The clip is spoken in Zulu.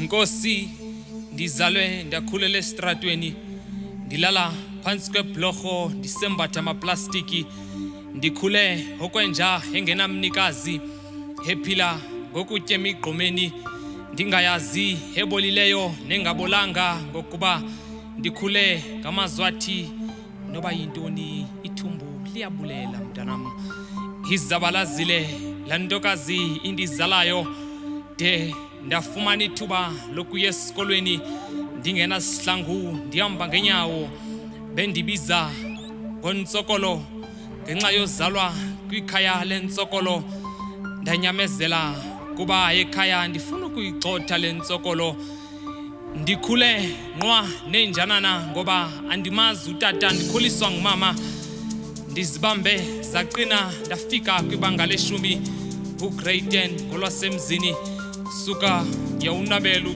Nkosi, ndizalwe ndakhulela estratweni, ndilala phansi kwebhlorho, ndisembatha amaplastiki, ndikhule okwenja engenamnikazi, ephila ngokutya emigqomeni, ndingayazi ebolileyo nengabolanga, ngokuba ndikhule ngamazwathi noba yintoni ithumbu liyabulela mntanam. Izabalazile laa ntokazi indizalayo de ndafumana ithuba lokuya esikolweni ndingenasihlangu, ndihamba ngeenyawo. Bendibiza ngontsokolo ngenxa yozalwa kwikhaya lentsokolo. Ndanyamezela kuba ekhaya ndifuna ukuyigxotha le ntsokolo. Ndikhule nqwa nenjanana ngoba andimazi utata, ndikhuliswa ngumama. Ndizibambe zaqina ndafika kwibanga le-10 ugrade 10 ngolwasemzini, suka yawunabela